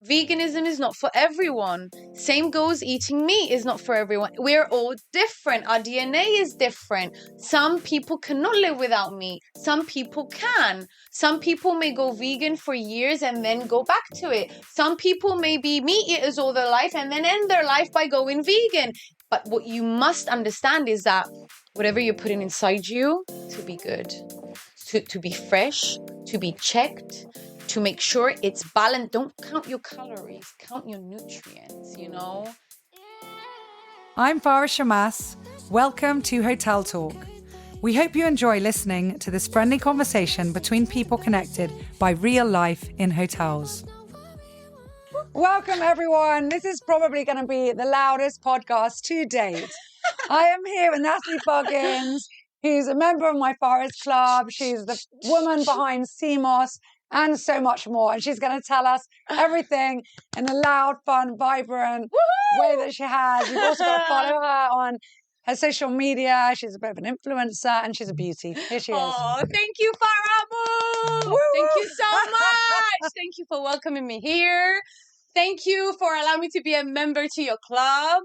Veganism is not for everyone. Same goes, eating meat is not for everyone. We're all different. Our DNA is different. Some people cannot live without meat. Some people can. Some people may go vegan for years and then go back to it. Some people may be meat eaters all their life and then end their life by going vegan. But what you must understand is that whatever you're putting inside you, to be good, to be fresh, to be checked, to make sure it's balanced. Don't count your calories, count your nutrients, you know? I'm Farah Shammas. Welcome to Hotel Talk. We hope you enjoy listening to this friendly conversation between people connected by real life in hotels. Welcome, everyone. This is probably going to be the loudest podcast to date. I am here with Nataly Buggins, who's a member of my Forest Club. She's the woman behind Shammas and so much more. And she's going to tell us everything in a loud, fun, vibrant way that she has. You've also got to follow her on her social media. She's a bit of an influencer and she's a beauty. Here she is. Oh, thank you, Farah. Thank you so much. Thank you for welcoming me here. Thank you for allowing me to be a member to your club.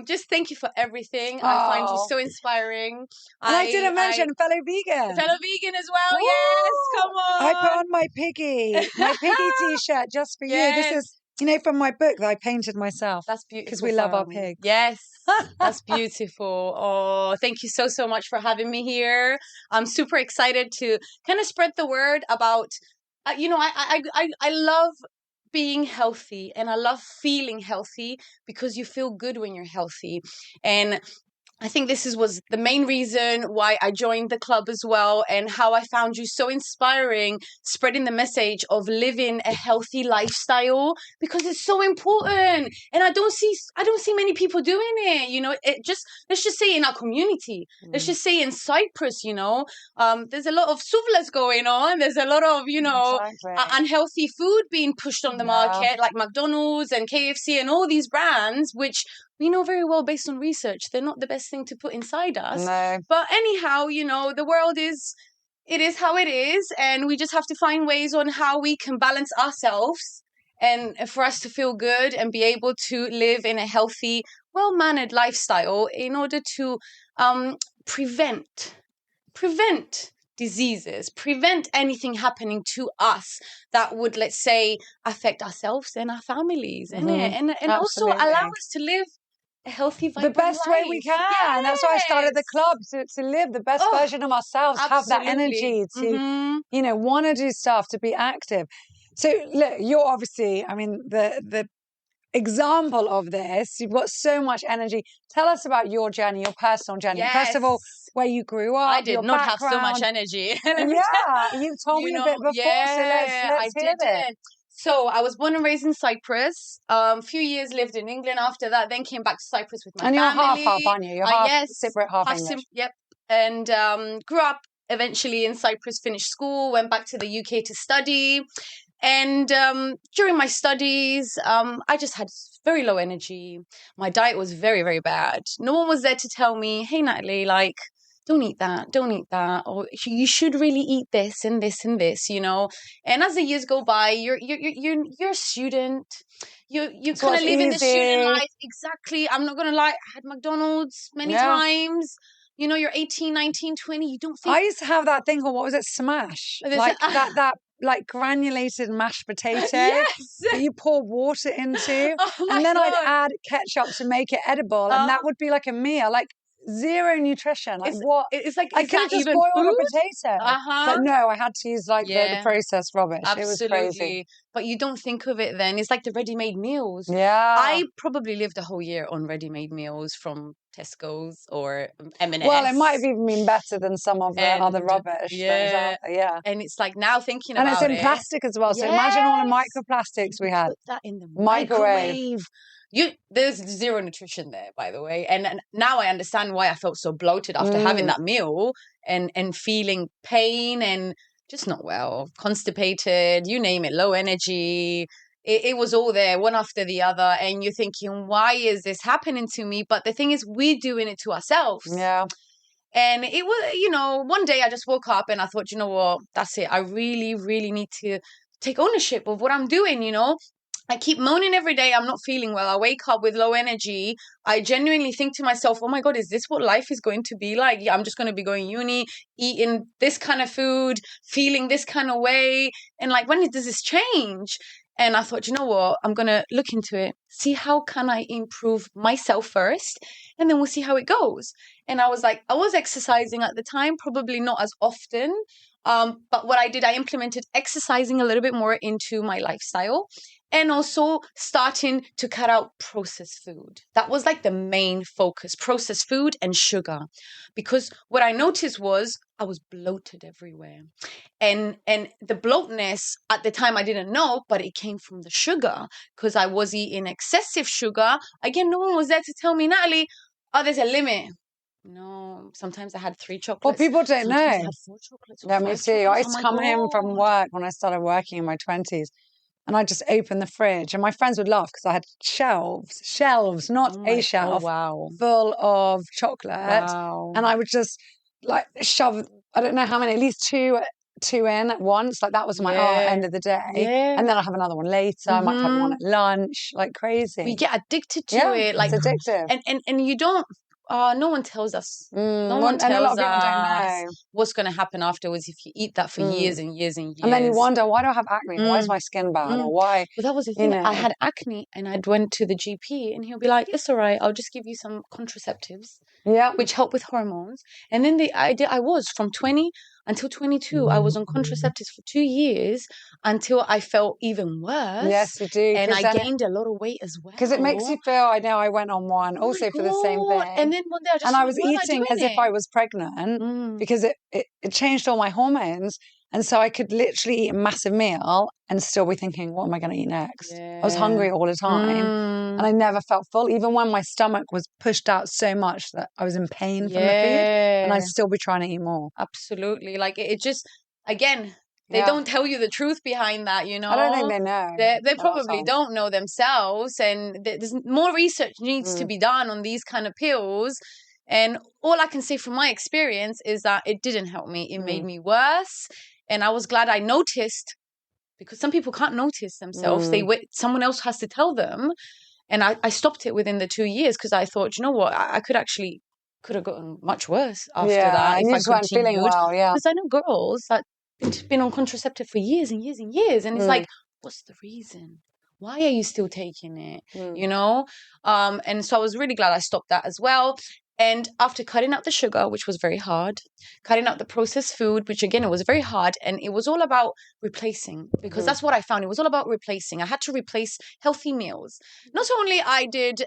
Just thank you for everything. I find you so inspiring. And I didn't mention fellow vegan. Fellow vegan as well, yes. Come on. I put on my piggy t-shirt just for you. This is, you know, from my book that I painted myself. That's beautiful. Because we love our pigs. Yes, that's beautiful. Oh, thank you so much for having me here. I'm super excited to kind of spread the word about, I love being healthy and I love feeling healthy because you feel good when you're healthy. And I think this was the main reason why I joined the club as well, and how I found you so inspiring, spreading the message of living a healthy lifestyle, because it's so important. And I don't see many people doing it. You know, let's just say in our community, let's just say in Cyprus, you know, there's a lot of suvlas going on. There's a lot of, unhealthy food being pushed on the market, like McDonald's and KFC and all these brands, which we know very well based on research, they're not the best thing to put inside us. No. But anyhow, you know, the world is how it is. And we just have to find ways on how we can balance ourselves and for us to feel good and be able to live in a healthy, well-mannered lifestyle in order to prevent diseases, prevent anything happening to us that would, let's say, affect ourselves and our families, and also allow us to live a healthy, vibrant the best life. way we can. Yes. That's why I started the club, to live the best version of ourselves, have that energy to, want to do stuff, to be active. So look, you're obviously, I mean, the example of this. You've got so much energy. Tell us about your journey, your personal journey. Yes. First of all, where you grew up. I did not have so much energy. You told me a bit before, so let's hear it. So I was born and raised in Cyprus. A few years lived in England after that, then came back to Cyprus with my family. And you're half, aren't you? You're half Cypriot, half English. Yep. And grew up eventually in Cyprus, finished school, went back to the UK to study. And during my studies, I just had very low energy. My diet was very, very bad. No one was there to tell me, hey, Nataly, like, don't eat that, or you should really eat this and this and this, you know. And as the years go by, you're a student. You kind of live in the student life. Exactly. I'm not gonna lie. I had McDonald's many times. You know, you're 18, 19, 20. You don't think. I used to have that thing called, what was it, smash? Like that like granulated mashed potato that you pour water into, and then I'd add ketchup to make it edible, and that would be like a meal. Like, zero nutrition. Like, what? It's like, I could have just boiled a potato. But no, I had to use the processed rubbish. Absolutely. It was crazy. But you don't think of it then. It's like the ready-made meals. Yeah. I probably lived a whole year on ready-made meals from Tesco's or M&S. Well, it might have even been better than some of the other rubbish. Yeah. And it's like, now thinking about it. And it's in plastic as well. So imagine all the microplastics we had. Put that in the microwave. There's zero nutrition there, by the way. And now I understand why I felt so bloated after having that meal and feeling pain and just not well, constipated, you name it, low energy. It was all there, one after the other. And you're thinking, why is this happening to me? But the thing is, we're doing it to ourselves. Yeah. And it was, one day I just woke up and I thought, you know what, that's it. I really, really need to take ownership of what I'm doing, I keep moaning every day. I'm not feeling well. I wake up with low energy. I genuinely think to myself, oh my God, is this what life is going to be like? Yeah, I'm just going to be going uni, eating this kind of food, feeling this kind of way. And like, when does this change? And I thought, you know what? I'm going to look into it, see how can I improve myself first, and then we'll see how it goes. And I was like, I was exercising at the time, probably not as often. But what I did, I implemented exercising a little bit more into my lifestyle, and also starting to cut out processed food. That was like the main focus, processed food and sugar. Because what I noticed was I was bloated everywhere. And the bloatness at the time I didn't know, but it came from the sugar because I was eating excessive sugar. Again, no one was there to tell me, Nataly, oh, there's a limit. No, sometimes I had 3 chocolates. Well, people don't sometimes know. I had 4 chocolates. Let me see. I used to come home from work when I started working in my 20s. And I just opened the fridge, and my friends would laugh because I had shelves, not a shelf, full of chocolate. Wow. And I would just like shove, I don't know how many, at least two in at once. Like that was my end of the day. Yeah. And then I'll have another one later. I might have one at lunch, like crazy. We get addicted to it. Like, it's addictive. And you don't, no one tells us. No one and a lot tells of people don't us know what's going to happen afterwards if you eat that for years and years and years. And then you wonder, why do I have acne? Why is my skin bad? Or why? Well, that was the thing. I had acne, and I'd went to the GP, and he'll be like, "It's all right. I'll just give you some contraceptives, which help with hormones." And then I was from 20 until 22. I was on contraceptives for 2 years until I felt even worse. Yes, you do. And I gained a lot of weight as well. Because it makes you feel, I know I went on one also for the same thing. And then one day I was eating as if I was pregnant because it changed all my hormones. And so I could literally eat a massive meal and still be thinking, what am I going to eat next? I was hungry all the time. And I never felt full, even when my stomach was pushed out so much that I was in pain from the food. And I'd still be trying to eat more. Absolutely. Like it just, again, they don't tell you the truth behind that, you know. I don't think they know. They probably don't know themselves. And there's more research needs to be done on these kind of pills. And all I can say from my experience is that it didn't help me. It made me worse. And I was glad I noticed, because some people can't notice themselves. Someone else has to tell them. And I stopped it within the 2 years because I thought, you know what, I could have gotten much worse after that if I continued. Feeling well, because I know girls that have been on contraceptive for years and years and years. And it's like, what's the reason? Why are you still taking it? You know? And so I was really glad I stopped that as well. And after cutting out the sugar, which was very hard, cutting out the processed food, which again, it was very hard. And it was all about replacing, because that's what I found. It was all about replacing. I had to replace healthy meals. Not only I did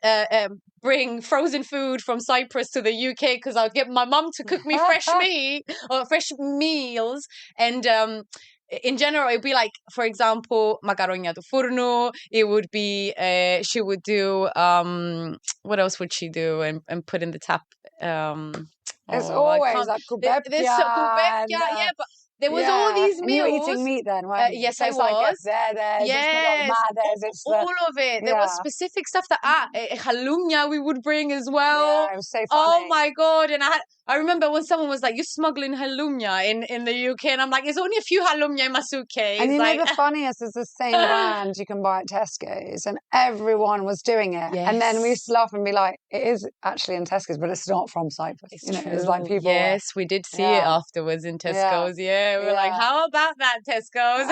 bring frozen food from Cyprus to the UK, because I'd get my mum to cook me fresh meat or fresh meals. And in general, it'd be like, for example, macaroni do forno. It would be, she would do, what else would she do and put in the tap? It's always like kubepia. But there was all these meals. And you were eating meat then, weren't you? Yes, I was. Like, it's all of it. There was specific stuff that halloumia we would bring as well. Yeah, it was so funny. Oh my God. And I remember when someone was like, you're smuggling halloumia in the UK. And I'm like, there's only a few halloumia in my suitcase. And you know the funniest is the same brand you can buy at Tesco's, and everyone was doing it. Yes. And then we used to laugh and be like, it is actually in Tesco's, but it's not from Cyprus. It's true. It's like people. Yes, we did see it afterwards in Tesco's. Yeah, we were like, how about that, Tesco's?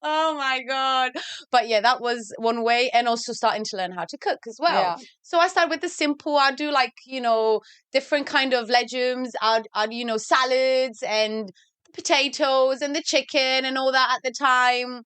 Oh my God. But yeah, that was one way. And also starting to learn how to cook as well. Yeah. So I started with the simple. I'd do like, different kind of legumes. I'd salads and potatoes and the chicken and all that at the time.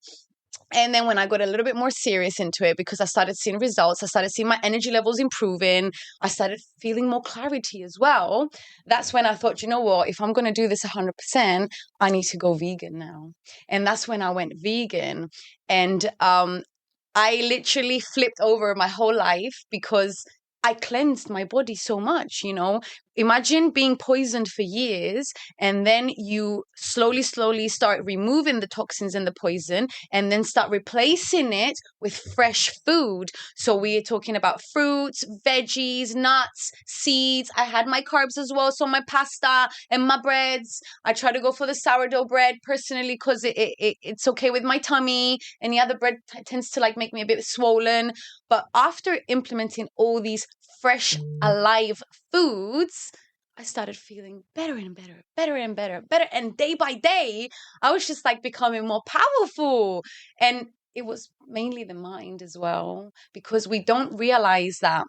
And then when I got a little bit more serious into it, because I started seeing results, I started seeing my energy levels improving, I started feeling more clarity as well. That's when I thought, you know what, if I'm going to do this 100%, I need to go vegan now. And that's when I went vegan. And I literally flipped over my whole life, because I cleansed my body so much, imagine being poisoned for years, and then you slowly start removing the toxins and the poison, and then start replacing it with fresh food. So we're talking about fruits, veggies, nuts, seeds. I had my carbs as well, so my pasta and my breads. I try to go for the sourdough bread personally because it's okay with my tummy. Any other bread tends to like make me a bit swollen. But after implementing all these fresh, alive foods, I started feeling better and better. And day by day, I was just like becoming more powerful. And it was mainly the mind as well, because we don't realize that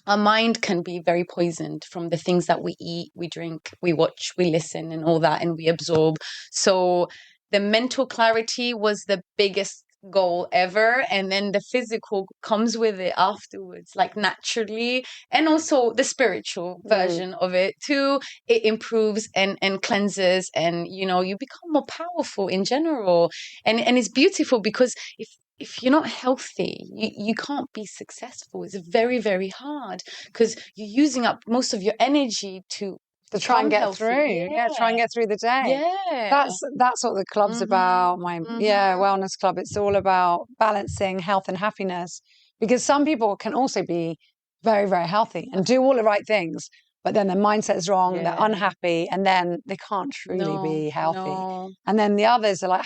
our mind can be very poisoned from the things that we eat, we drink, we watch, we listen, and all that, and we absorb. So the mental clarity was the biggest goal ever, and then the physical comes with it afterwards, like naturally. And also the spiritual version of it too. It improves and cleanses, and you become more powerful in general. And it's beautiful, because if you're not healthy, you can't be successful. It's very, very hard, because you're using up most of your energy to try and get healthy. through. Yeah, try and get through the day. Yeah. That's what the club's about. My wellness club. It's all about balancing health and happiness, because some people can also be very, very healthy and do all the right things, but then their mindset is wrong, they're unhappy, and then they can't truly be healthy. And then the others are like,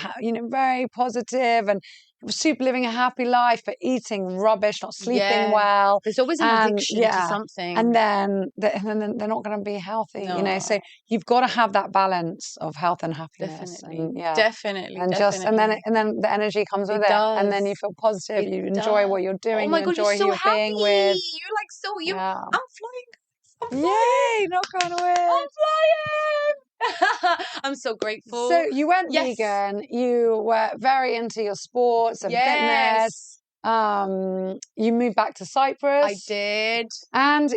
very positive and super living a happy life, but eating rubbish, not sleeping well. There's always an addiction to something. And then they're not going to be healthy, So you've got to have that balance of health and happiness. Definitely. And then the energy comes with it. And then you feel positive. You enjoy what you're doing. Oh my God, enjoy you're so who you're happy. being with. You're like I'm flying. Yay, knock on wood. I'm flying. I'm so grateful. So you went vegan. You were very into your sports and fitness. You moved back to Cyprus. I did. And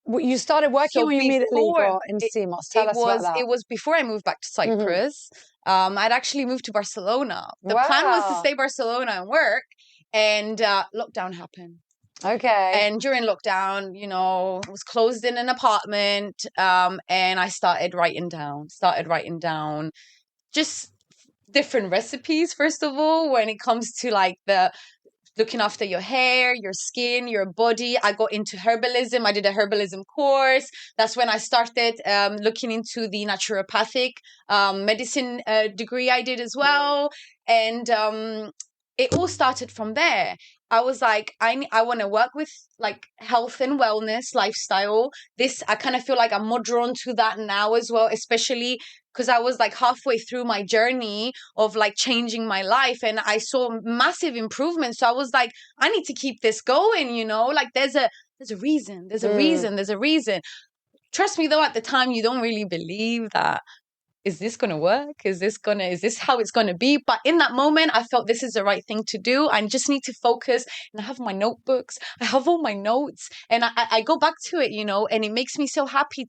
you started working when you immediately got in Samos. Tell us about that. It was before I moved back to Cyprus. I'd actually moved to Barcelona. The plan was to stay in Barcelona and work, and lockdown happened. Okay. And during lockdown, I was closed in an apartment, and I started writing down just different recipes, first of all, when it comes to like the looking after your hair, your skin, your body. I got into herbalism. I did a herbalism course. That's when I started looking into the naturopathic medicine degree I did as well. And it all started from there. I was like, I want to work with like health and wellness lifestyle. I kind of feel like I'm more drawn to that now as well, especially because I was like halfway through my journey of like changing my life, and I saw massive improvements. So I was like, I need to keep this going, like there's a reason. Trust me though, at the time you don't really believe that. Is this going to work? Is this how it's going to be? But in that moment, I felt this is the right thing to do. I just need to focus. And I have my notebooks. I have all my notes. And I go back to it, and it makes me so happy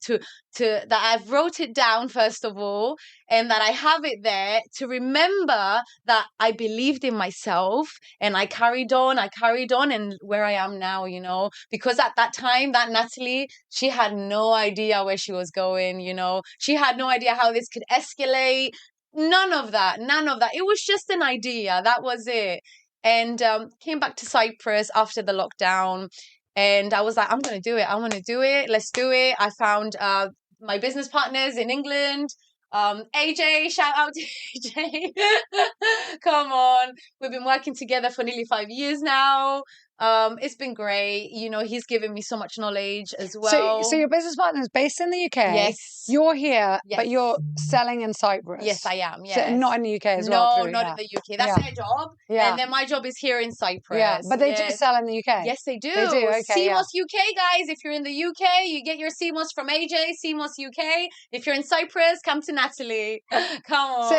that I've wrote it down, first of all, and that I have it there to remember that I believed in myself, and I carried on, and where I am now, because at that time, that Nataly, she had no idea where she was going, she had no idea how this could escalate. None of that. It was just an idea. That was it. And came back to Cyprus after the lockdown, and I was like, I'm going to do it. I want to do it. Let's do it. I found my business partners in England. AJ, shout out to AJ. Come on. We've been working together for nearly 5 years now. It's been great. He's given me so much knowledge as well. So your business partner is based in the UK. Yes. You're here, but you're selling in Cyprus. Yes, I am. Yes. So not in the UK as well. No, not in the UK. That's their job. Yeah. And then my job is here in Cyprus. Yeah, but they do sell in the UK. Yes, they do. They do. Okay. Samos UK, guys. If you're in the UK, you get your Samos from AJ. Samos UK. If you're in Cyprus, come to Nataly. Come on.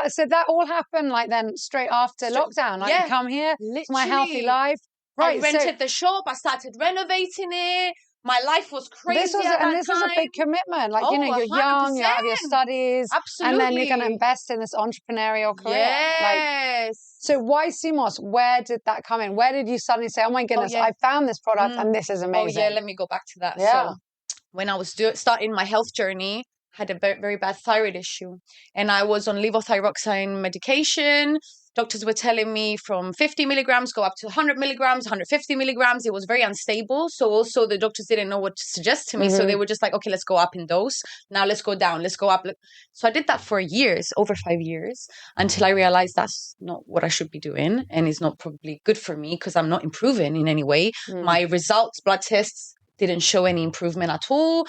So that all happened like then straight after lockdown. Like you come here, it's my healthy life. Right, I rented the shop. I started renovating it. My life was crazy. This is a big commitment. Like, you're 100%. young, you have your studies. Absolutely. And then you're going to invest in this entrepreneurial career. Yes. So why Samos? Where did that come in? Where did you suddenly say, oh my goodness, I found this product and this is amazing? Oh yeah, let me go back to that. Yeah. So when I was starting my health journey, had a very, very bad thyroid issue. And I was on levothyroxine medication. Doctors were telling me from 50 milligrams, go up to 100 milligrams, 150 milligrams. It was very unstable. So also the doctors didn't know what to suggest to me. So they were just like, okay, let's go up in dose. Now let's go down. Let's go up. So I did that for years, over 5 years, until I realized that's not what I should be doing. And it's not probably good for me because I'm not improving in any way. My results, blood tests, didn't show any improvement at all.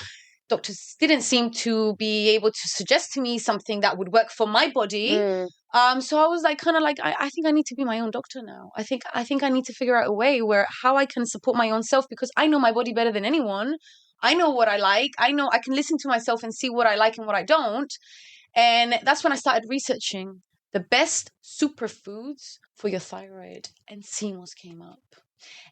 Doctors didn't seem to be able to suggest to me something that would work for my body. So I was like, kind of like, I think I need to be my own doctor now. I think I need to figure out a way where how I can support my own self, because I know my body better than anyone. I know what I like. I know I can listen to myself and see what I like and what I don't. And that's when I started researching the best superfoods for your thyroid, and CMOS came up.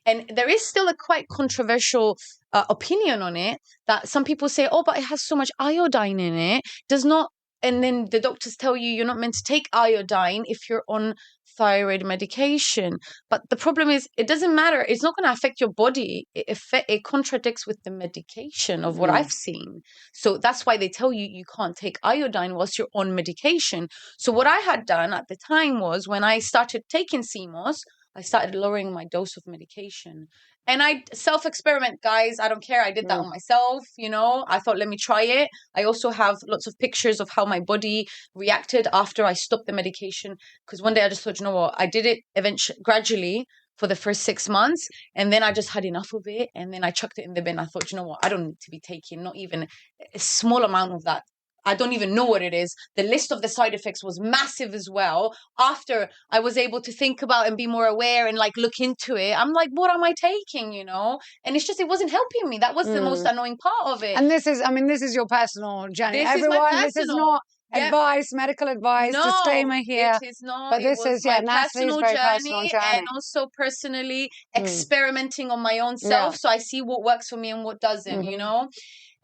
And there is still a quite controversial opinion on it, that some people say, oh, but it has so much iodine in it, does not. And then the doctors tell you you're not meant to take iodine if you're on thyroid medication. But the problem is, it doesn't matter. It's not going to affect your body. It contradicts with the medication of what I've seen. So that's why they tell you you can't take iodine whilst you're on medication. So what I had done at the time was, when I started taking CMOS, I started lowering my dose of medication. And I self-experiment, guys. I don't care. I did that on myself, I thought, let me try it. I also have lots of pictures of how my body reacted after I stopped the medication. Because one day I just thought, you know what? I did it eventually, gradually, for the first 6 months. And then I just had enough of it. And then I chucked it in the bin. I thought, you know what? I don't need to be taking not even a small amount of that. I don't even know what it is. The list of the side effects was massive as well. After I was able to think about and be more aware and look into it, I'm like, what am I taking, And it's just, it wasn't helping me. That was the most annoying part of it. And this is your personal journey. This is not advice, medical advice, disclaimer here. It is not. But this is, Natalie's very personal journey. And also personally experimenting on my own self. So I see what works for me and what doesn't,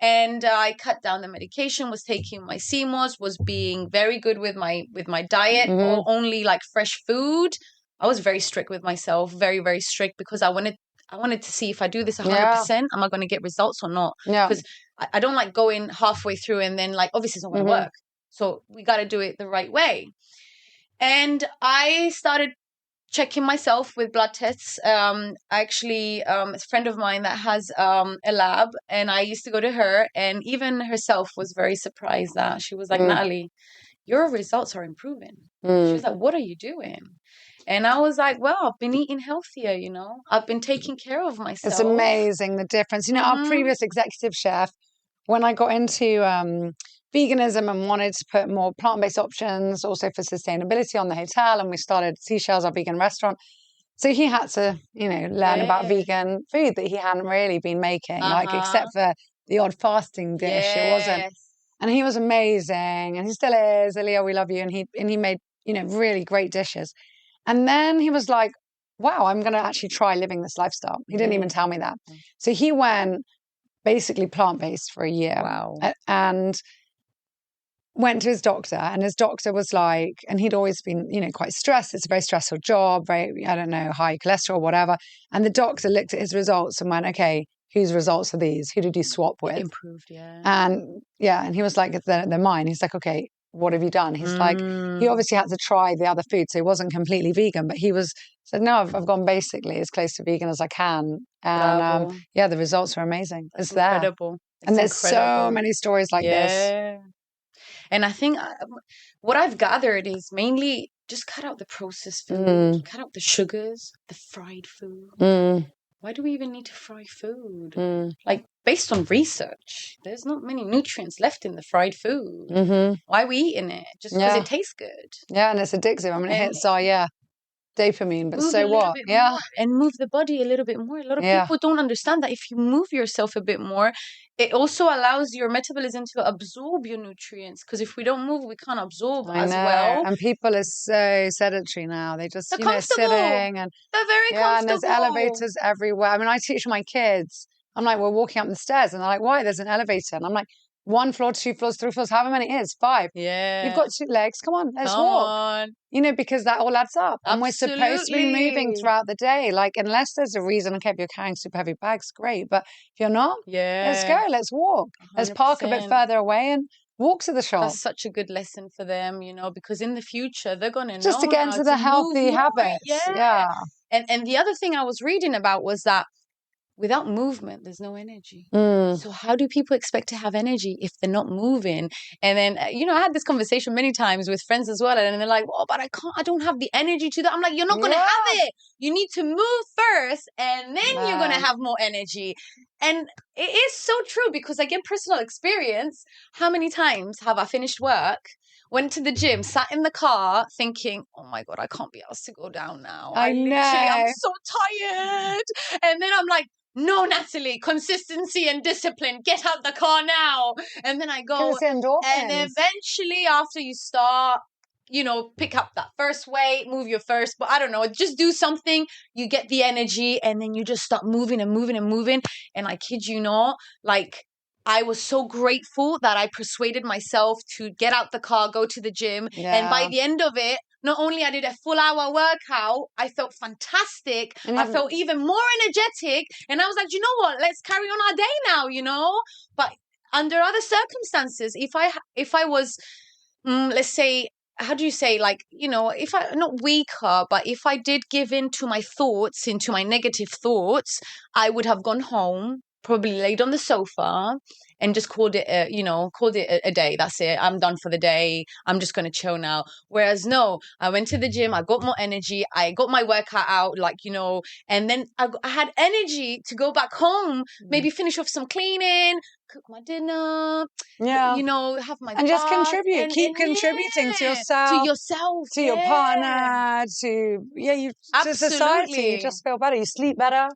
And I cut down the medication, was taking my CMOS, was being very good with my diet, only fresh food. I was very strict with myself, very, very strict, because I wanted to see if I do this 100%, am I going to get results or not? Because I don't like going halfway through and then obviously it's not going to work. So we got to do it the right way. And I started checking myself with blood tests. Actually, a friend of mine that has a lab, and I used to go to her, and even herself was very surprised that she was like, Nataly, your results are improving. She was like, what are you doing? And I was like, well, I've been eating healthier, I've been taking care of myself. It's amazing, the difference. Our previous executive chef, when I got into veganism and wanted to put more plant-based options also for sustainability on the hotel, and we started Seashells, our vegan restaurant. So he had to, learn about vegan food that he hadn't really been making, except for the odd fasting dish. It wasn't. And he was amazing, and he still is. Ilya, we love you. And he made, really great dishes. And then he was like, wow, I'm going to actually try living this lifestyle. He didn't even tell me that. So he went basically plant-based for a year. Wow. And went to his doctor, and his doctor was like, and he'd always been, quite stressed. It's a very stressful job, right? I don't know, high cholesterol, whatever. And the doctor looked at his results and went, okay, whose results are these? Who did you swap with? Improved, yeah. And he was like, they're mine. He's like, okay, what have you done? He's like, he obviously had to try the other food, so he wasn't completely vegan, but he said, no, I've gone basically as close to vegan as I can. And the results are amazing. It's incredible. And there's so many stories like this. And I think what I've gathered is mainly just cut out the processed food, cut out the sugars, the fried food. Why do we even need to fry food? Based on research, there's not many nutrients left in the fried food. Why are we eating it? Just because it tastes good. Yeah, and it's addictive. I mean, it hits our, dopamine, but so what? More, and move the body a little bit more. A lot of people don't understand that if you move yourself a bit more, it also allows your metabolism to absorb your nutrients, because if we don't move, we can't absorb as well. And people are so sedentary now. They just sitting, and they're very comfortable. And there's elevators everywhere. I mean, I teach my kids. I'm like, we're walking up the stairs, and they're like, why? There's an elevator. And I'm like, 1 floor, 2 floors, 3 floors, however many it is, 5. Yeah. You've got 2 legs. Come on, let's Come walk. on. You know, because that all adds up. And we're supposed to be moving Absolutely. throughout the day. Like, unless there's a reason, okay, if you're carrying super heavy bags, great. But if you're not, let's go, Yeah. let's walk. Let's park a bit 100%. further away and walk to the shop. That's such a good lesson for them, you know, because in the future they're gonna know Just to get how into to the move healthy more. habits. Yeah. And the other thing I was reading about was that without movement, there's no energy. So how do people expect to have energy if they're not moving? And then, you know, I had this conversation many times with friends as well. And they're like, well, but I don't have the energy to that. I'm like, you're not going to have it. You need to move first and then you're going to have more energy. And it is so true because again, personal experience, how many times have I finished work, went to the gym, sat in the car thinking, oh my God, I can't be asked to go down now. I'm so tired. And then I'm like, no, Nataly, consistency and discipline. Get out the car now. And then I go. And eventually after you start, you know, pick up that first weight, move your first, but I don't know, just do something, you get the energy and then you just start moving and moving and moving. And I kid you not, like, I was so grateful that I persuaded myself to get out the car, go to the gym. And by the end of it, not only I did a full hour workout, I felt fantastic. I felt even more energetic. And I was like, you know what? Let's carry on our day now, you know? But under other circumstances, if I was, let's say, how do you say, like, you know, if I, not weaker, but if I did give in to my thoughts, into my negative thoughts, I would have gone home, probably laid on the sofa and just called it a day. That's it. I'm done for the day. I'm just going to chill now. Whereas no, I went to the gym. I got more energy. I got my workout out, like, you know, and then I had energy to go back home, maybe finish off some cleaning, cook my dinner, you know, have my and just bath, contribute. and Keep contributing to yourself, to your partner, to society. You just feel better. You sleep better.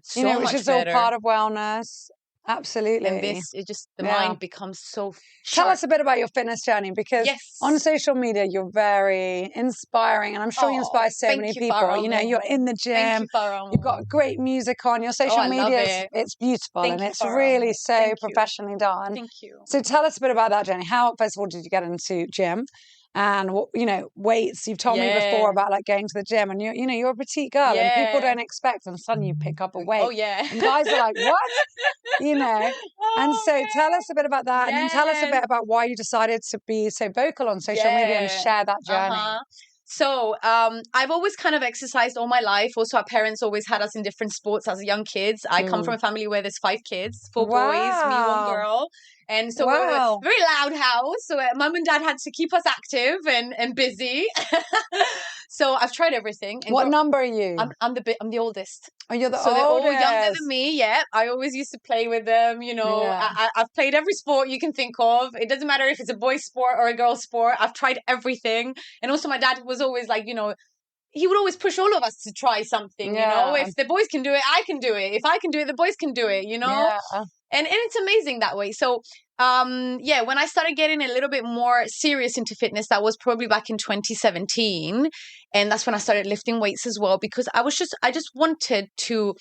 So you know, which much is better. all part of wellness. Absolutely. And this, it just, the mind becomes so Tell sharp. us a bit about your fitness journey, because on social media, you're very inspiring. And I'm sure you inspire so many people. Farah. You know, you're in the gym. Thank you, Farah. You've got great music on your social media. It's beautiful. Thank and you, it's Farah. really so Thank you. professionally done. Thank you. So tell us a bit about that journey. How, first of all, did you get into gym? And what, you know, weights. You've told me before about like going to the gym, and you're a petite girl, and people don't expect, and suddenly you pick up a weight. Oh yeah. And guys are like, what? You know. And so tell us a bit about that, and then tell us a bit about why you decided to be so vocal on social media and share that journey. So I've always kind of exercised all my life. Also, our parents always had us in different sports as young kids. I come from a family where there's 5 kids, 4 boys, me, 1 girl. And so we're a very loud house. So mum and dad had to keep us active and busy. So I've tried everything. And what number are you? I'm the oldest. Oh, you're the oldest. So they're all younger than me. Yeah, I always used to play with them. You know, I've played every sport you can think of. It doesn't matter if it's a boy sport or a girl sport. I've tried everything. And also my dad was always like, you know, he would always push all of us to try something, you know. If the boys can do it, I can do it. If I can do it, the boys can do it, you know. And it's amazing that way. So, when I started getting a little bit more serious into fitness, that was probably back in 2017. And that's when I started lifting weights as well, because I just wanted to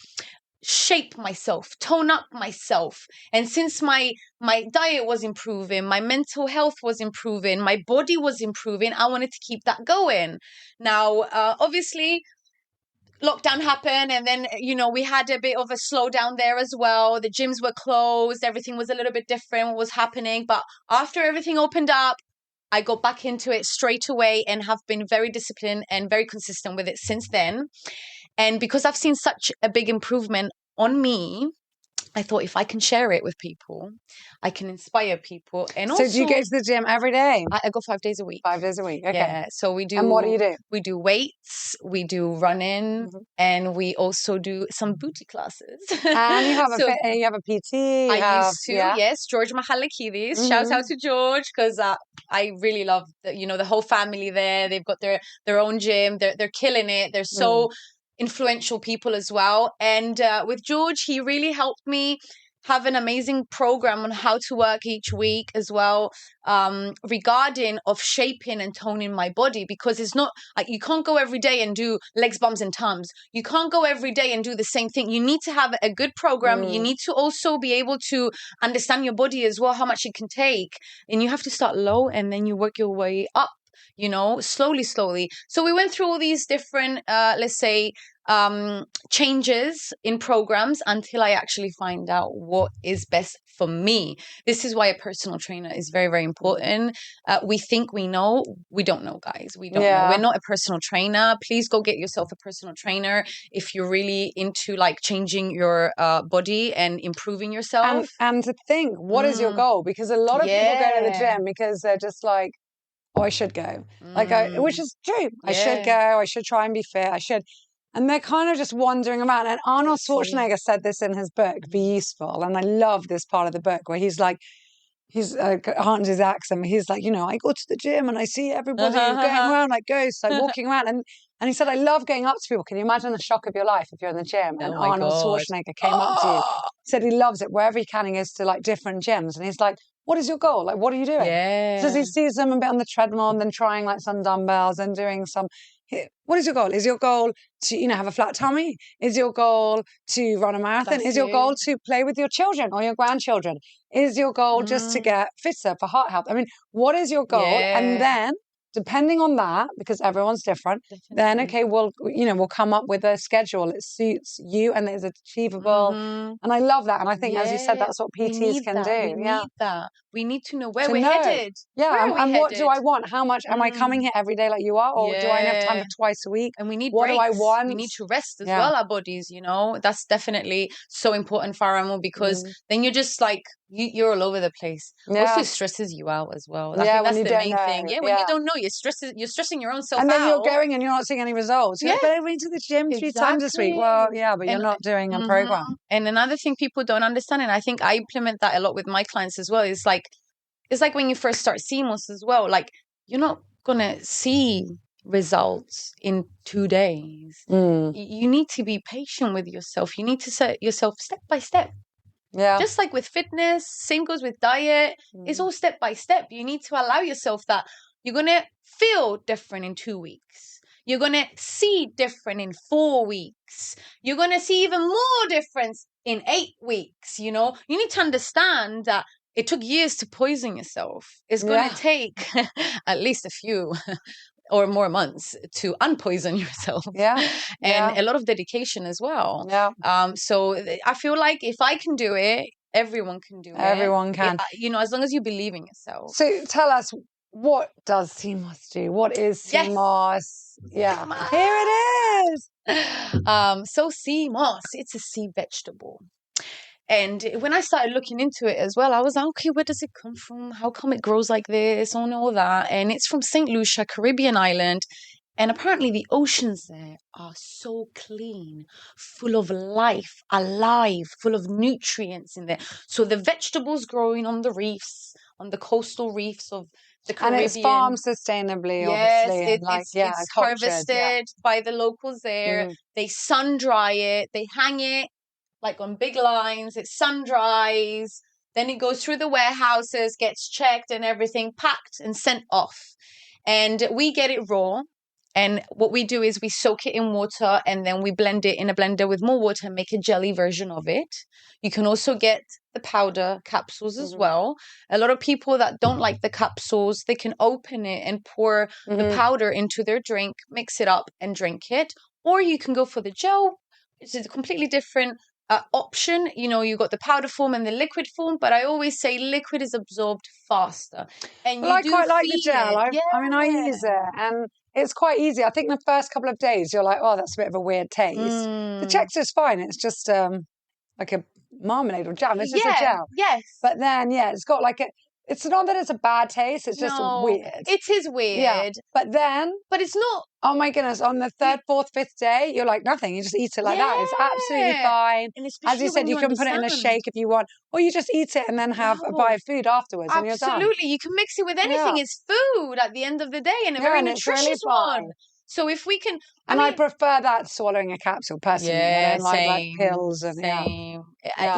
shape myself, tone up myself. And since my diet was improving, my mental health was improving, my body was improving, I wanted to keep that going. Now, obviously, lockdown happened, and then, you know, we had a bit of a slowdown there as well. The gyms were closed. Everything was a little bit different, what was happening. But after everything opened up, I got back into it straight away and have been very disciplined and very consistent with it since then. And because I've seen such a big improvement on me, I thought if I can share it with people, I can inspire people. And also, so do you go to the gym every day? I go 5 days a week. 5 days a week. Okay. Yeah. So we do. And what do you do? We do weights, we do running, and we also do some booty classes. And you have you have a PT. I used to. Yes, George Mahalakidis. Shout out to George, because I really love the whole family there. They've got their own gym. They're killing it. They're so influential people as well. And with George, he really helped me have an amazing program on how to work each week as well, regarding of shaping and toning my body, because it's not like you can't go every day and do legs, bums and tums. You can't go every day and do the same thing. You need to have a good program. You need to also be able to understand your body as well, how much it can take. And you have to start low and then you work your way up, you know, slowly. So we went through all these different, let's say, changes in programs until I actually find out what is best for me. This is why a personal trainer is very, very important. We think we know. We don't know, guys. We don't know. We're not a personal trainer. Please go get yourself a personal trainer if you're really into like changing your body and improving yourself. And to think, what is your goal? Because a lot of people go to the gym because they're just like, oh, I should go. Which is true. I should go. I should try and be fit. I should. And they're kind of just wandering around. And Arnold Schwarzenegger said this in his book, Be Useful. And I love this part of the book where he's like, hardened his accent. He's like, you know, I go to the gym and I see everybody going around like ghosts, like walking around. And he said, I love going up to people. Can you imagine the shock of your life if you're in the gym and Arnold Schwarzenegger came up to you? He said he loves it wherever he can. He goes to like different gyms. And he's like, what is your goal? Like, what are you doing? So he sees them a bit on the treadmill and then trying like some dumbbells and doing some. What is your goal? Is your goal to, you know, have a flat tummy? Is your goal to run a marathon? Is your goal to play with your children or your grandchildren? Is your goal just to get fitter for heart health? I mean, what is your goal? And then, depending on that, because everyone's different, then, okay, we'll come up with a schedule. It suits you and it's achievable. And I love that. And I think, as you said, that's what PTs can do. We need that. We need to know where we're headed. And what do I want? How much am I coming here every day like you are? Or do I have time for twice a week? And we need what breaks. do I want? We need to rest as well, our bodies, you know. That's definitely so important, Farah, because then you're just like, you're all over the place. Also, it stresses you out as well. I think that's the main thing. When you don't know, you're stressing your own self out. And then you're going and you're not seeing any results. You're like, but I went to the gym 3 times this week. Well, but you're not doing a program. And another thing people don't understand, and I think I implement that a lot with my clients as well, is like, it's like when you first start CMOS as well, like you're not going to see results in 2 days. You need to be patient with yourself. You need to set yourself step by step. Just like with fitness, same goes with diet. It's all step by step. You need to allow yourself that you're going to feel different in 2 weeks. You're going to see different in 4 weeks. You're going to see even more difference in 8 weeks. You know, you need to understand that it took years to poison yourself. It's going to take at least a few or more months to unpoison yourself. And a lot of dedication as well. So I feel like if I can do it, everyone can do it. Everyone can. You know, as long as you believe in yourself. So tell us, what does CMOS do? What is CMOS? Here it is. So CMOS, it's a sea vegetable. And when I started looking into it as well, I was like, okay, where does it come from? How come it grows like this? And all that. And it's from St. Lucia, Caribbean island. And apparently the oceans there are so clean, full of life, alive, full of nutrients in there. So the vegetables growing on the reefs, on the coastal reefs of the Caribbean. And it's farmed sustainably, obviously. It's harvested by the locals there. They sun dry it. They hang it like on big lines. It sun dries. Then it goes through the warehouses, gets checked and everything, packed and sent off. And we get it raw. And what we do is we soak it in water and then we blend it in a blender with more water and make a jelly version of it. You can also get the powder capsules as well. A lot of people that don't like the capsules, they can open it and pour the powder into their drink, mix it up and drink it. Or you can go for the gel, which is a completely different option. You know, you got the powder form and the liquid form, but I always say liquid is absorbed faster. And I quite like the gel. I mean, I use it and it's quite easy. I think the first couple of days you're like, oh, that's a bit of a weird taste. The texture's fine. It's just like a marmalade or jam. It's just a gel. But then, it's got like it's not that it's a bad taste. It's just weird. It is weird. But it's not. Oh my goodness. On the 3rd, 4th, 5th day, you're like, nothing. You just eat it like that. It's absolutely fine. And as you said, you can put it in a shake if you want. Or you just eat it and then have a bite of food afterwards and you're done. Absolutely. You can mix it with anything. It's food at the end of the day and a very nutritious one. So if we can, I prefer that to swallowing a capsule personally. Yeah, I don't like pills and same.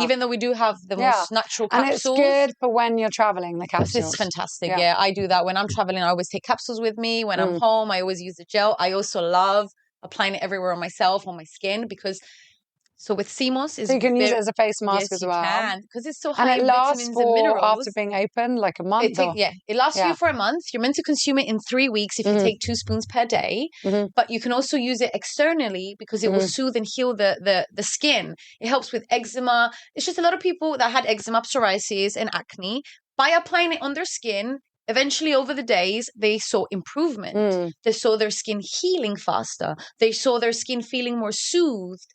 Even though we do have the most natural and capsules. it's good for when you're traveling, the capsules. It's fantastic. Yeah, I do that when I'm traveling. I always take capsules with me. When I'm home, I always use the gel. I also love applying it everywhere on myself, on my skin, because so with Shammas, so you can use it as a face mask as well. Yes, you can, because it's so high in lasts vitamins and minerals. After being open, like a month. It lasts you for a month. You're meant to consume it in 3 weeks if you take 2 spoons per day. But you can also use it externally because it will soothe and heal the skin. It helps with eczema. It's just a lot of people that had eczema, psoriasis, and acne. By applying it on their skin, eventually over the days, they saw improvement. They saw their skin healing faster. They saw their skin feeling more soothed.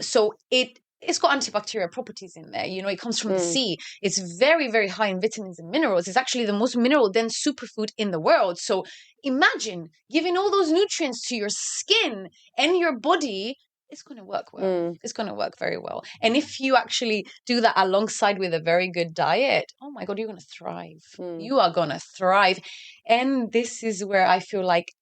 So it's got antibacterial properties in there. It comes from the sea. It's very, very high in vitamins and minerals. It's actually the most mineral-dense superfood in the world. So imagine giving all those nutrients to your skin and your body. It's going to work well. It's going to work very well. And if you actually do that alongside with a very good diet, oh my God, you're going to thrive. You are going to thrive. And this is where I feel like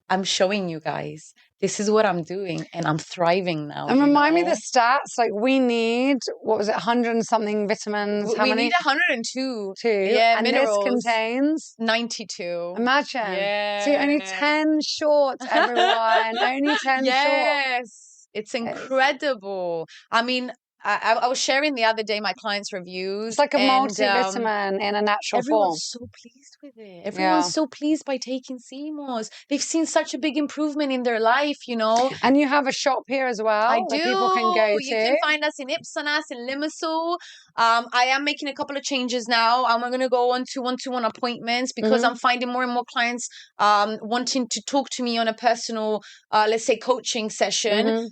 I'm showing you guys, this is what I'm doing, and I'm thriving now. And remind me the stats. Like we need, 100 and something vitamins? How many? We need 102. Yeah, and minerals. This contains 92. Imagine. Yeah. So you're only 10 short, everyone. Only 10 short. Yes. It's incredible. I mean, I was sharing the other day my clients' reviews. It's like a multivitamin in a natural form. Everyone's so pleased with it. Everyone's so pleased by taking Shammas. They've seen such a big improvement in their life, And you have a shop here as well. I do. People can go to. You can find us in Ipsanas, in Limassol. I am making a couple of changes now. I'm going to go on to one-to-one appointments because I'm finding more and more clients wanting to talk to me on a personal, let's say, coaching session.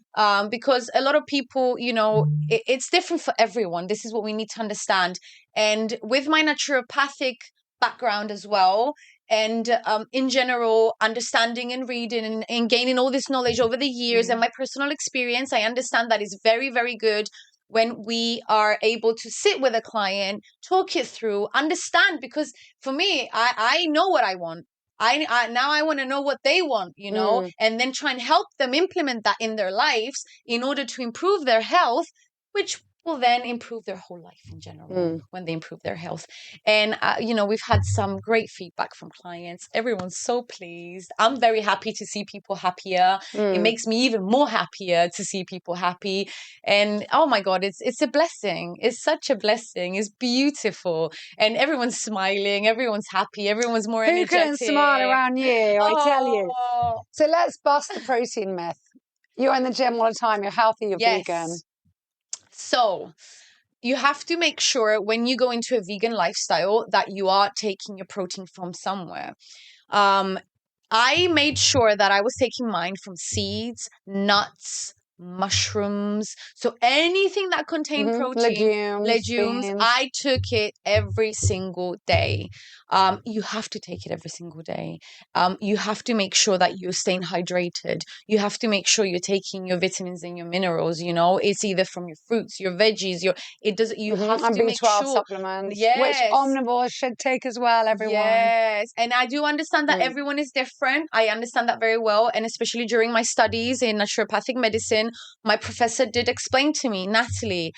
Because a lot of people, it's different for everyone. This is what we need to understand. And with my naturopathic background as well, and in general, understanding and reading and gaining all this knowledge over the years and my personal experience, I understand that is very, very good when we are able to sit with a client, talk it through, understand, because for me, I know what I want. Now I want to know what they want, and then try and help them implement that in their lives in order to improve their health, which will then improve their whole life in general when they improve their health. And, we've had some great feedback from clients. Everyone's so pleased. I'm very happy to see people happier. It makes me even more happier to see people happy. And, oh my God, it's a blessing. It's such a blessing. It's beautiful. And everyone's smiling. Everyone's happy. Everyone's more energetic. Who couldn't smile around you, I tell you. So let's bust the protein myth. You're in the gym all the time. You're healthy. You're vegan. So you have to make sure when you go into a vegan lifestyle that you are taking your protein from somewhere. I made sure that I was taking mine from seeds, nuts, mushrooms. So anything that contained protein, legumes, I took it every single day. You have to take it every single day. You have to make sure that you're staying hydrated. You have to make sure you're taking your vitamins and your minerals. It's either from your fruits, your veggies, you have to make sure. B12 supplements, which omnivores should take as well, everyone. Yes, and I do understand that everyone is different. I understand that very well, and especially during my studies in naturopathic medicine, my professor did explain to me, Nataly,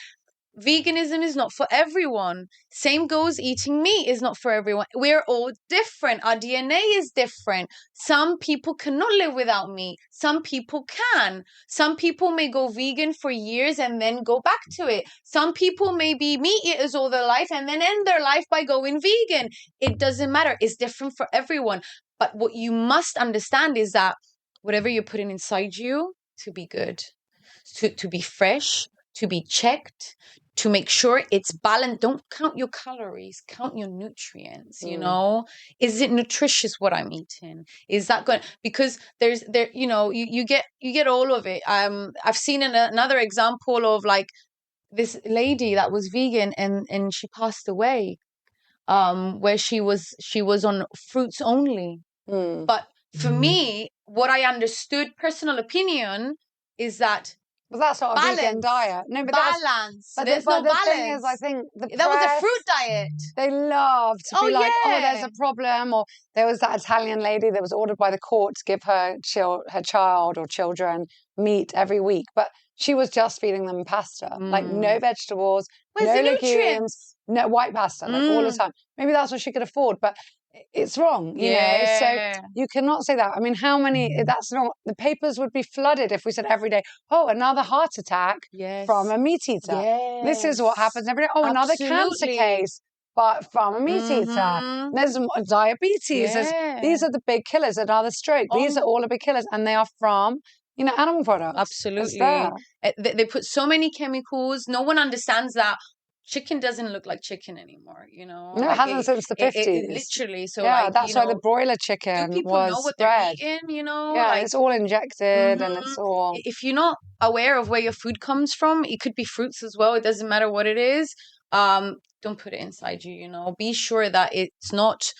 veganism is not for everyone. Same goes, eating meat is not for everyone. We're all different. Our DNA is different. Some people cannot live without meat. Some people can. Some people may go vegan for years and then go back to it. Some people may be meat eaters all their life and then end their life by going vegan. It doesn't matter. It's different for everyone. But what you must understand is that whatever you're putting inside you, to be good, to be fresh, to be checked, to make sure it's balanced. Don't count your calories, count your nutrients, Is it nutritious what I'm eating? Is that good? Because you get all of it. I've seen another example of like this lady that was vegan and she passed away, where she was on fruits only. But for me, what I understood, personal opinion, is that But that's not a vegan Balance. diet. No, but Balance. But There's no the balance. thing is, I think that was a fruit diet. They love to be like, oh, there's yeah. a problem. Or there was that Italian lady that was ordered by the court to give her child or children meat every week. But she was just feeding them pasta, like no vegetables, Where's no the legumes, nutrients? no white pasta, like all the time. Maybe that's what she could afford, but it's wrong, you know. So you cannot say that. I mean, how many? That's not. The papers would be flooded if we said every day, oh, another heart attack from a meat eater. This is what happens every day. Oh, another cancer case, but from a meat eater. There's diabetes. These are the big killers. Another stroke. These are all the big killers, and they are from, you know, animal products. Absolutely. They put so many chemicals. No one understands that chicken doesn't look like chicken anymore, you know. No, it hasn't since the 50s. Literally. So that's why the broiler chicken people was know what bred. they're eating, you know? Yeah, it's all injected and it's all... If you're not aware of where your food comes from, it could be fruits as well. It doesn't matter what it is. Don't put it inside you, you know. Be sure that it's not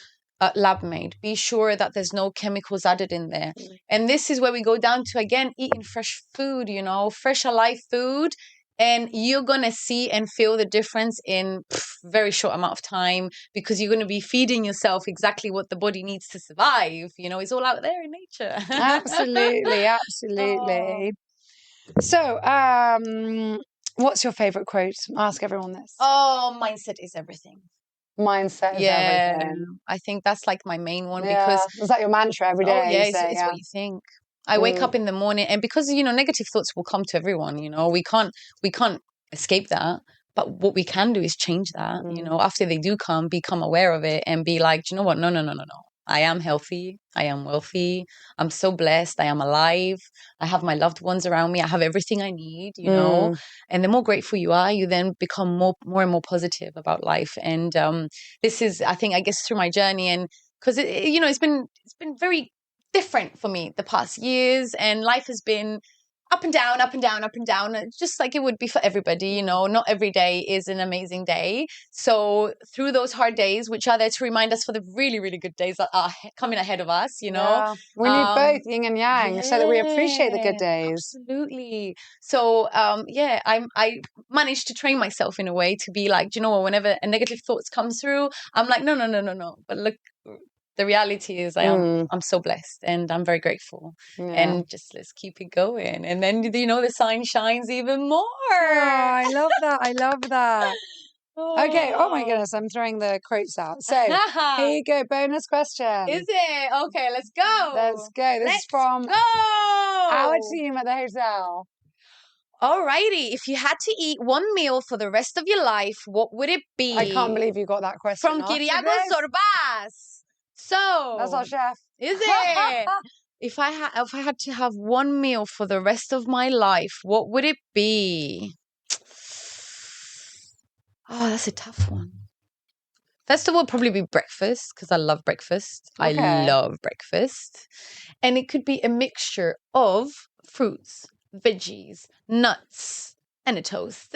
lab made. Be sure that there's no chemicals added in there. And this is where we go down to, again, eating fresh food, you know, fresh alive food. And you're going to see and feel the difference in very short amount of time, because you're going to be feeding yourself exactly what the body needs to survive. You know, it's all out there in nature. Absolutely, absolutely. Oh. So, what's your favorite quote? Ask everyone this. Oh, mindset is everything. Mindset is everything. I think that's like my main one, because... Is that your mantra every day? Oh, yeah, it's what you think. I wake up in the morning, and because, you know, negative thoughts will come to everyone, you know, we can't escape that. But what we can do is change that, you know, after they do come, become aware of it and be like, do you know what? No. I am healthy. I am wealthy. I'm so blessed. I am alive. I have my loved ones around me. I have everything I need, you know, and the more grateful you are, you then become more and more positive about life. And this is, I think, I guess through my journey, and because, you know, it's been very different for me the past years, and life has been up and down, just like it would be for everybody, you know. Not every day is an amazing day. So through those hard days, which are there to remind us for the really, really good days that are coming ahead of us, you know. Yeah. We need both yin and yang so that we appreciate the good days. Absolutely. So, I managed to train myself in a way to be like, do you know what, whenever a negative thoughts comes through, I'm like, no. But look, the reality is I'm so blessed and I'm very grateful. And just let's keep it going. And then, you know, the sign shines even more. Oh, I love that. Okay. Oh my goodness. I'm throwing the quotes out. So here you go. Bonus question. Is it? Okay, let's go. This is from our team at the hotel. Alrighty. If you had to eat one meal for the rest of your life, what would it be? I can't believe you got that question. From Kyriakos Zorbas. So that's our chef. Is it? If I had to have one meal for the rest of my life, what would it be? Oh, that's a tough one. First of all, probably be breakfast, because I love breakfast. Okay. I love breakfast. And it could be a mixture of fruits, veggies, nuts, and a toast.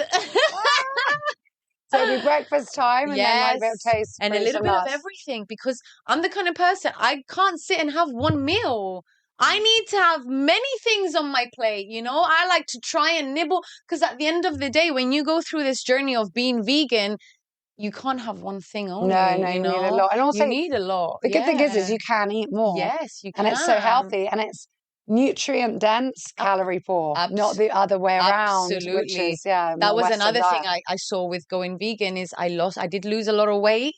So it'll be breakfast time and then like a bit of toast. And a little bit of everything, because I'm the kind of person, I can't sit and have one meal. I need to have many things on my plate, you know. I like to try and nibble, because at the end of the day, when you go through this journey of being vegan, you can't have one thing only. No, you need a lot. And also, you need a lot. The good thing is you can eat more. Yes, you can. And it's so healthy, and it's nutrient dense, calorie poor, not the other way around. Absolutely. Which is, that was another thing I saw with going vegan is I did lose a lot of weight,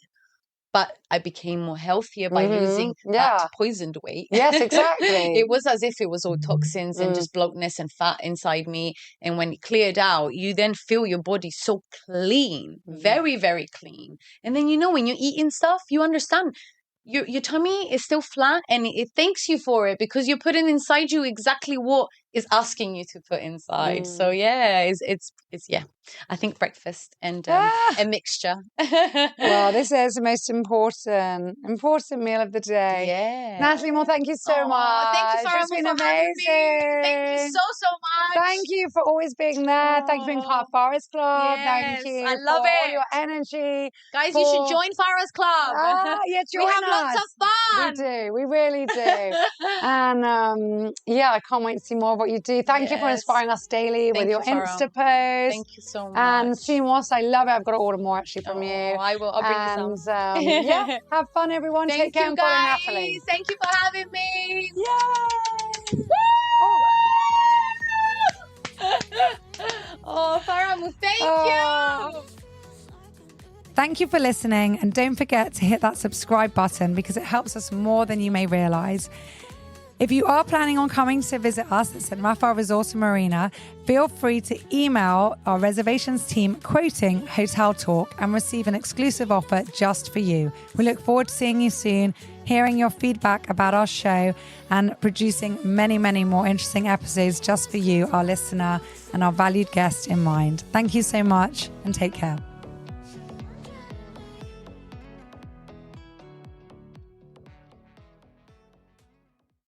but I became more healthier by losing that poisoned weight. Yes, exactly. It was as if it was all toxins and just bloatness and fat inside me. And when it cleared out, you then feel your body so clean, very, very clean. And then, you know, when you're eating stuff, you understand your tummy is still flat, and it thanks you for it, because you're putting inside you exactly what is asking you to put inside. So it's I think breakfast and a mixture. Well, this is the most important meal of the day. Yeah. Nataly, well, thank you so much. Thank you, Farah, it's been for amazing. Thank you so much. Thank you for always being there. Thank you for being part of Farah's Club. Yes, thank you I love for it. all your energy. Guys, you should join Farah's Club. Join we have us. lots of fun. We do. We really do. And I can't wait to see more of what what you do. Thank you for inspiring us daily with your Insta posts. Thank you so much. And Shammas, I love it. I've got to order more actually from you. I will. I'll bring you some. Yeah, have fun, everyone. Take care and follow Nataly. Thank you for having me. Yay! Oh, Farah, thank you. Thank you for listening, and don't forget to hit that subscribe button because it helps us more than you may realize. If you are planning on coming to visit us at St. Raphael Resort and Marina, feel free to email our reservations team quoting Hotel Talk and receive an exclusive offer just for you. We look forward to seeing you soon, hearing your feedback about our show, and producing many, many more interesting episodes just for you, our listener, and our valued guest in mind. Thank you so much, and take care.